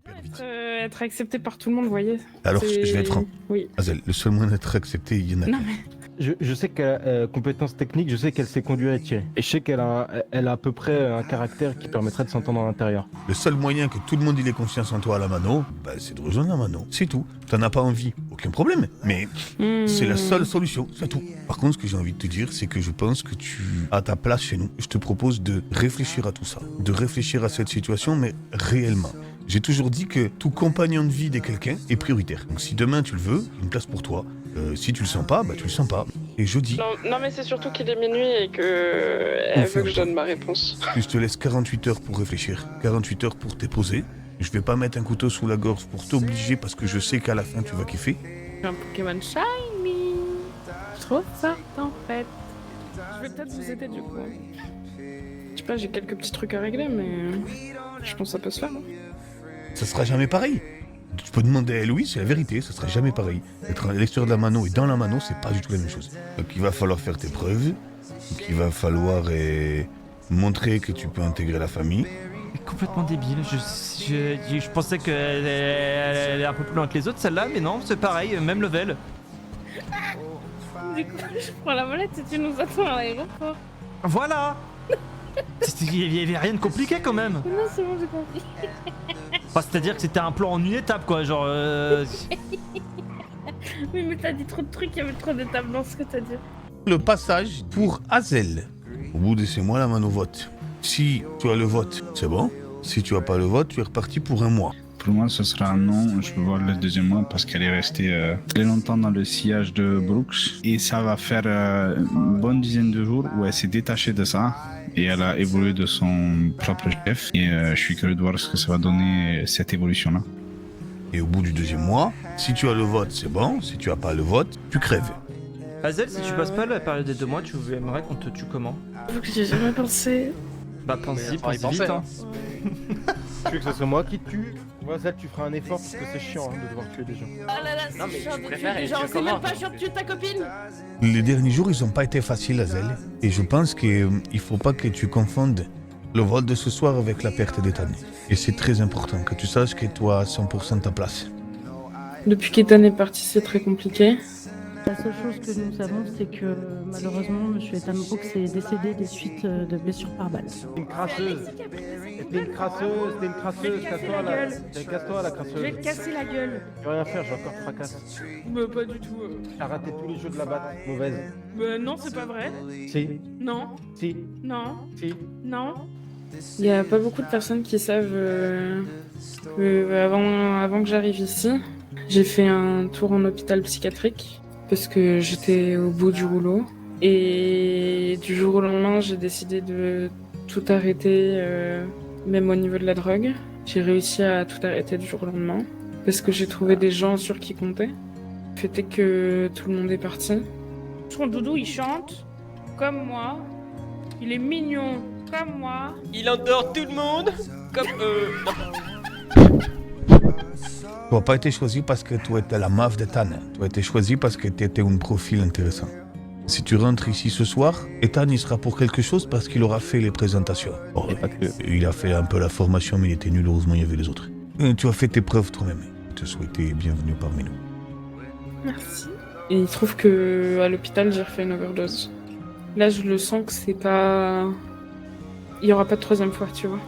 hyper vite. Être accepté par tout le monde, vous voyez. Alors, je vais être franc. Oui. Azel, le seul moyen d'être accepté, il y en a. Non mais... Je sais qu'elle a compétences techniques, je sais qu'elle sait conduire et tirer. Et je sais qu'elle a à peu près un caractère qui permettrait de s'entendre à l'intérieur. Le seul moyen que tout le monde ait confiance en toi à la mano, bah, c'est de rejoindre la mano. C'est tout. T'en as pas envie, aucun problème. Mais c'est la seule solution, c'est tout. Par contre, ce que j'ai envie de te dire, c'est que je pense que tu as ta place chez nous. Je te propose de réfléchir à tout ça, de réfléchir à cette situation, mais réellement. J'ai toujours dit que tout compagnon de vie de quelqu'un est prioritaire. Donc si demain tu le veux, il y a une place pour toi. Si tu le sens pas, bah tu le sens pas. Et je dis... Non mais c'est surtout qu'il est minuit et que... Elle veut que je donne ma réponse. Je te laisse 48 heures pour réfléchir, 48 heures pour te poser. Je vais pas mettre un couteau sous la gorge pour t'obliger parce que je sais qu'à la fin tu vas kiffer. Un Pokémon Shiny. Je trouve ça en fait. Je vais peut-être vous aider du coup. Je sais pas, j'ai quelques petits trucs à régler mais... Je pense que ça peut se faire. Hein. Ça sera jamais pareil. Tu peux demander à Eloïse, c'est la vérité, ça sera jamais pareil. Être à l'extérieur de la mano et dans la mano, c'est pas du tout la même chose. Donc il va falloir faire tes preuves, donc il va falloir montrer que tu peux intégrer la famille. Complètement débile. Je pensais qu'elle est un peu plus loin que les autres, celle-là, mais non, c'est pareil, même level. Du coup, je prends la molette et tu nous attends à l'aéroport. Voilà. Il y avait rien de compliqué quand même. Non, c'est bon, j'ai compris. Enfin, c'est-à-dire que c'était un plan en une étape, quoi, genre... Oui, mais t'as dit trop de trucs, il y avait trop d'étapes dans ce que t'as dit. Le passage pour Azel. Au bout de ces mois, la mano vote. Si tu as le vote, c'est bon. Si tu as pas le vote, tu es reparti pour un mois. Pour moi, ce sera un non. Je peux voir le deuxième mois parce qu'elle est restée très longtemps dans le sillage de Brooks. Et ça va faire une bonne dizaine de jours où elle s'est détachée de ça. Et elle a évolué de son propre chef. Et je suis curieux de voir ce que ça va donner, cette évolution-là. Et au bout du deuxième mois, si tu as le vote, c'est bon. Si tu as pas le vote, tu crèves. Hazel, si tu passes pas la période des 2 mois, tu aimerais qu'on te tue comment? J'avoue que j'ai jamais pensé. Bah pense-y, pense vite, hein. Tu veux que ce soit moi qui te tue? Moi, Zed, tu feras un effort parce que c'est chiant hein, de devoir tuer des gens. Oh là là, Non, mais c'est chiant je de préfère tuer des être gens, tué c'est comment, même pas donc, chiant de tuer ta copine. Les derniers jours, ils ont pas été faciles, Azel. Et je pense qu'il faut pas que tu confondes le vote de ce soir avec la perte d'Ethan. Et c'est très important que tu saches que tu as 100% ta place. Depuis qu'Ethan est parti, c'est très compliqué. La seule chose que nous savons, c'est que malheureusement, M. Ethan Brooks est décédé des suites de blessures par balle. Une crasseuse. C'était une crasseuse, c'était une crasseuse. Casse-toi la Je vais crasseuse. te casser la gueule. Je vais rien faire, j'ai encore fracasse. Mais pas du tout. T'as raté tous les jeux de la batte, mauvaise. Non, c'est pas vrai. Si, Non, si, non, si. non. Il y a pas beaucoup de personnes qui savent que avant que j'arrive ici, j'ai fait un tour en hôpital psychiatrique parce que j'étais au bout du rouleau. Et du jour au lendemain, j'ai décidé de tout arrêter, même au niveau de la drogue. J'ai réussi à tout arrêter du jour au lendemain parce que j'ai trouvé des gens sur qui compter. Le fait est que tout le monde est parti. Son doudou, il chante comme moi. Il est mignon comme moi. Il endort tout le monde comme Tu n'as pas été choisi parce que tu étais la meuf d'Ethan. Tu as été choisi parce que tu étais un profil intéressant. Si tu rentres ici ce soir, Ethan y sera pour quelque chose parce qu'il aura fait les présentations. Bon, il a fait un peu la formation, mais il était nul, heureusement il y avait les autres. Et tu as fait tes preuves toi-même. Je te souhaitais bienvenue parmi nous. Merci. Et il se trouve que à l'hôpital, j'ai refait une overdose. Là, je le sens que c'est pas... Il y aura pas de troisième fois, tu vois.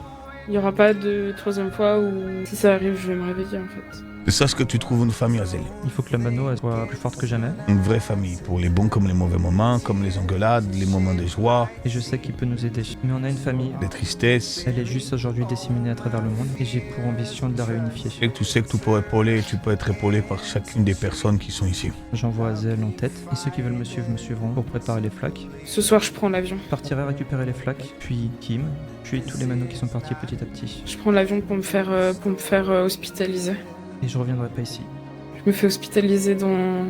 Il y aura pas de troisième fois où, si ça arrive, je vais me réveiller, en fait. Sache que tu trouves une famille, Azel. Il faut que la mano elle soit plus forte que jamais. Une vraie famille, pour les bons comme les mauvais moments, comme les engueulades, les moments de joie, Et je sais qu'il peut nous aider. Mais on a une famille. les tristesses. Elle est juste aujourd'hui disséminée à travers le monde et j'ai pour ambition de la réunifier. Et que tu sais que tu peux être épaulé par chacune des personnes qui sont ici. J'envoie Hazel en tête et ceux qui veulent me suivre me suivront pour préparer les flaques. Ce soir, je prends l'avion. Je partirai récupérer les flaques, puis Kim, puis tous les manos qui sont partis petit à petit. Je prends l'avion pour me faire hospitaliser. Et je reviendrai pas ici. Je me fais hospitaliser dans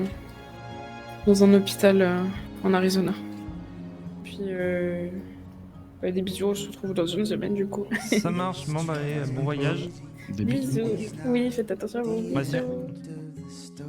un hôpital en Arizona. Puis, des bisous, on se retrouve dans une semaine, du coup. Ça marche, bon bah allez, bon voyage. Des bisous. Bisous. Oui, faites attention à vous. Vas-y. Bisous.